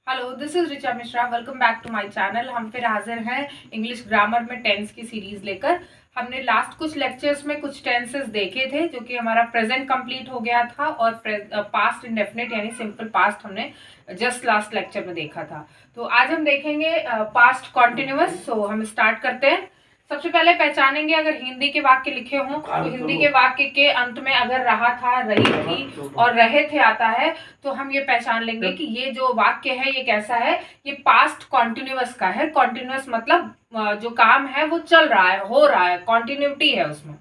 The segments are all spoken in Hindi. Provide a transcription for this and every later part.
Hello, this is Richa Mishra. Welcome back to my channel. हम फिर हाजिर हैं इंग्लिश ग्रामर में टेंस की सीरीज लेकर। हमने लास्ट कुछ लेक्चर्स में कुछ टेंसेस देखे थे जो कि हमारा प्रेजेंट कंप्लीट हो गया था और पास्ट इंडेफिनिट यानी सिंपल पास्ट हमने जस्ट लास्ट लेक्चर में देखा था। तो आज हम देखेंगे पास्ट कॉन्टिन्यूअस। सो हम स्टार्ट करते हैं। सबसे पहले पहचानेंगे, अगर हिंदी के वाक्य लिखे हों तो हिंदी के वाक्य के अंत में अगर रहा था, रही थी और रहे थे आता है तो हम ये पहचान लेंगे कि ये जो वाक्य है ये कैसा है। ये पास्ट कॉन्टिन्यूअस का है। कॉन्टिन्यूअस मतलब जो काम है वो चल रहा है, हो रहा है, कॉन्टिन्यूटी है उसमें।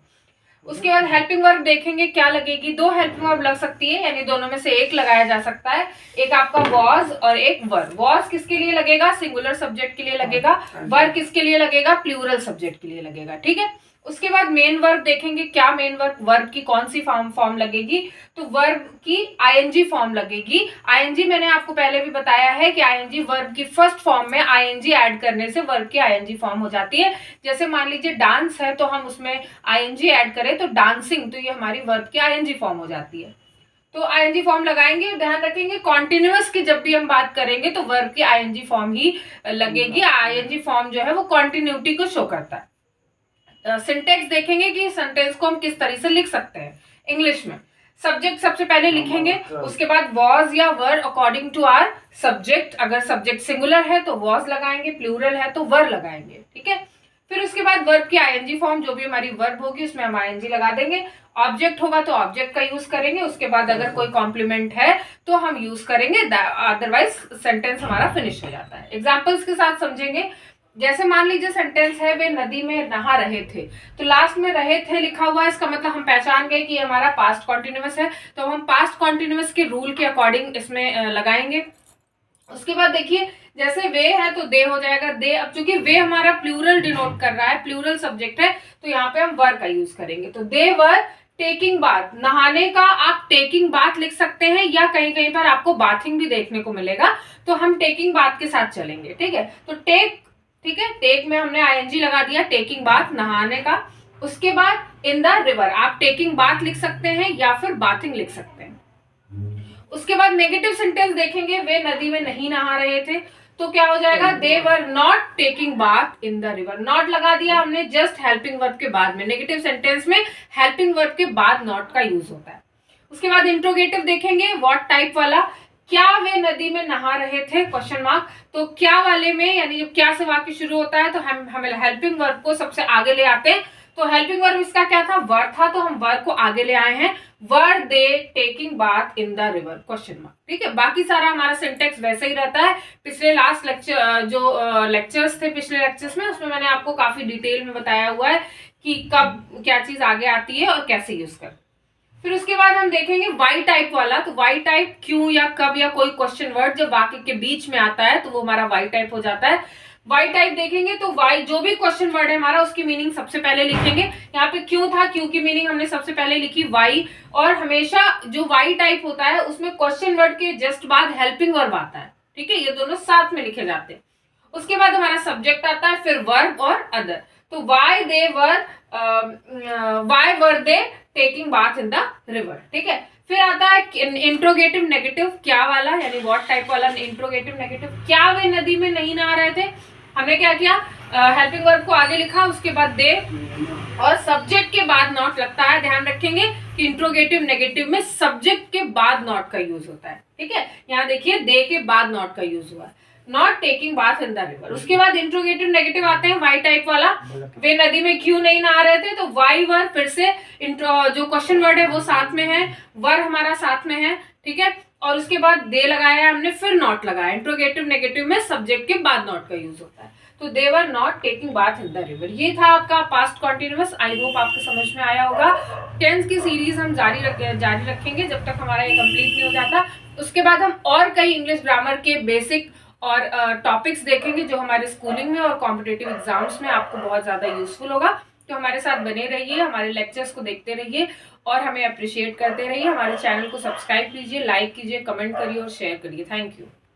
उसके बाद हेल्पिंग वर्ब देखेंगे क्या लगेगी। दो हेल्पिंग वर्ब लग सकती है, यानी दोनों में से एक लगाया जा सकता है। एक आपका वॉज और एक वर। वॉज किसके लिए लगेगा? सिंगुलर सब्जेक्ट के लिए लगेगा। वर किसके लिए लगेगा? प्लूरल सब्जेक्ट के लिए लगेगा। ठीक है। उसके बाद मेन वर्ब देखेंगे। क्या मेन वर्ब, वर्ब की कौन सी फॉर्म लगेगी? तो वर्ब की आईएनजी फॉर्म लगेगी। आईएनजी मैंने आपको पहले भी बताया है कि आईएनजी वर्ब की फर्स्ट फॉर्म में आईएनजी ऐड करने से वर्ब की आईएनजी फॉर्म हो जाती है। जैसे मान लीजिए डांस है तो हम उसमें आईएनजी ऐड करें तो डांसिंग, तो ये हमारी वर्ब की आईएनजी फॉर्म हो जाती है। तो आईएनजी फॉर्म लगाएंगे। ध्यान रखेंगे कॉन्टिन्यूअस की जब भी हम बात करेंगे तो वर्ब की आईएनजी फॉर्म ही लगेगी। आईएनजी फॉर्म जो है वो कॉन्टिन्यूटी को शो करता है। सिंटेक्स देखेंगे कि सेंटेंस को हम किस तरह से लिख सकते हैं इंग्लिश में। सब्जेक्ट सबसे पहले लिखेंगे, उसके बाद वॉज या वर अकॉर्डिंग टू आर सब्जेक्ट। अगर सब्जेक्ट सिंगुलर है तो वॉज लगाएंगे, प्लूरल है तो वर लगाएंगे। ठीक है। फिर उसके बाद वर्ब की आईएनजी फॉर्म, जो भी हमारी वर्ब होगी उसमें हम आईएनजी लगा देंगे। ऑब्जेक्ट होगा तो ऑब्जेक्ट का यूज करेंगे। उसके बाद अगर कोई कॉम्प्लीमेंट है तो हम यूज करेंगे, अदरवाइज सेंटेंस हमारा फिनिश हो जाता है। एग्जाम्पल्स के साथ समझेंगे। जैसे मान लीजिए सेंटेंस है वे नदी में नहा रहे थे, तो लास्ट में रहे थे लिखा हुआ है, इसका मतलब हम पहचान गए कि हमारा पास्ट कॉन्टिन्यूअस है। तो हम पास्ट कॉन्टिन्यूअस के रूल के अकॉर्डिंग इसमें लगाएंगे। उसके बाद देखिए, जैसे वे है तो दे हो जाएगा दे। अब चूंकि वे हमारा प्लूरल डिनोट कर रहा है, प्लूरल सब्जेक्ट है, तो यहाँ पे हम वर का यूज करेंगे। तो दे वर टेकिंग बाथ। नहाने का आप टेकिंग बाथ लिख सकते हैं या कहीं कहीं पर आपको बाथिंग भी देखने को मिलेगा, तो हम टेकिंग बाथ के साथ चलेंगे। ठीक है। तो टेक, ठीक है, टेक में हमने आईएनजी लगा दिया, टेकिंग बाथ नहाने का। उसके बाद इन द रिवर, आप टेकिंग बाथ लिख सकते हैं या फिर बाथिंग लिख सकते हैं। उसके बाद नेगेटिव सेंटेंस देखेंगे। वे नदी में नहीं नहा रहे थे, तो क्या हो जाएगा? They were not taking bath in the river. Not लगा दिया हमने जस्ट हेल्पिंग वर्ब के बाद में। नेगेटिव सेंटेंस में हेल्पिंग वर्ब के बाद नॉट का यूज होता है। उसके बाद इंट्रोगेटिव देखेंगे, व्हाट टाइप वाला। क्या वे नदी में नहा रहे थे? Question mark. तो क्या वाले में, यानी जब क्या से वाक्य शुरू होता है तो हम हेल्पिंग वर्ब को सबसे आगे ले आते हैं। तो हेल्पिंग वर्ब इसका क्या था? वर था, तो हम वर को आगे ले आए हैं। Were they taking bath in the river? Question mark. ठीक है। बाकी सारा हमारा सिंटेक्स वैसे ही रहता है। पिछले लास्ट लेक्चर जो लेक्चर्स थे पिछले लेक्चर्स में, उसमें मैंने आपको काफी डिटेल में बताया हुआ है कि कब क्या चीज आगे आती है और कैसे यूज कर। फिर उसके बाद हम देखेंगे वाई टाइप वाला। तो वाई टाइप क्यों या कब या कोई क्वेश्चन वर्ड जब वाक्य के बीच में आता है तो वो हमारा वाई टाइप हो जाता है। वाई टाइप देखेंगे तो वाई जो भी क्वेश्चन वर्ड है हमारा उसकी मीनिंग सबसे पहले लिखेंगे। यहाँ पे क्यों था, क्यों की मीनिंग हमने सबसे पहले लिखी वाई। और हमेशा जो वाई टाइप होता है उसमें क्वेश्चन वर्ड के जस्ट बाद हेल्पिंग वर्ब आता है। ठीक है, ये दोनों साथ में लिखे जाते हैं। उसके बाद हमारा सब्जेक्ट आता है, फिर वर्ब और अदर। तो why they were, why were they taking bath in the river. ठीक है। फिर आता है इंट्रोगेटिव नेगेटिव, क्या वाला, यानी व्हाट टाइप वाला इंट्रोगेटिव नेगेटिव। क्या वे नदी में नहीं नहा रहे थे? हमने क्या किया? हेल्पिंग वर्ब को आगे लिखा, उसके बाद दे और सब्जेक्ट के बाद नॉट लगता है। ध्यान रखेंगे कि इंट्रोगेटिव नेगेटिव में सब्जेक्ट के बाद नॉट का यूज होता है। ठीक है। यहाँ देखिए दे के बाद नॉट का यूज हुआ है, not taking bath in the river. उसके बाद इंट्रोगेटिव नेगेटिव आते हैं वाई टाइप वाला। वे नदी में क्यों नहीं नहा रहे थे? तो वाई वर, फिर से जो क्वेश्चन वर्ड है वो साथ में है, वर हमारा साथ में है। ठीक है। और उसके बाद दे लगाया हमने, फिर नॉट लगाया। इंट्रोगेटिव नेगेटिव में सब्जेक्ट के बाद नॉट का यूज होता है। तो they were not taking bath in the river. ये था आपका पास्ट कॉन्टिन्यूअस। आई होप आपको समझ में आया होगा। टेंस की सीरीज हम जारी रखेंगे जब तक हमारा ये कंप्लीट नहीं हो जाता। उसके बाद हम और कई इंग्लिश ग्रामर के बेसिक और टॉपिक्स देखेंगे जो हमारे स्कूलिंग में और कॉम्पिटिटिव एग्जाम्स में आपको बहुत ज़्यादा यूजफुल होगा। तो हमारे साथ बने रहिए, हमारे लेक्चर्स को देखते रहिए और हमें अप्रिशिएट करते रहिए। हमारे चैनल को सब्सक्राइब कीजिए, लाइक कीजिए, कमेंट करिए और शेयर करिए। Thank you.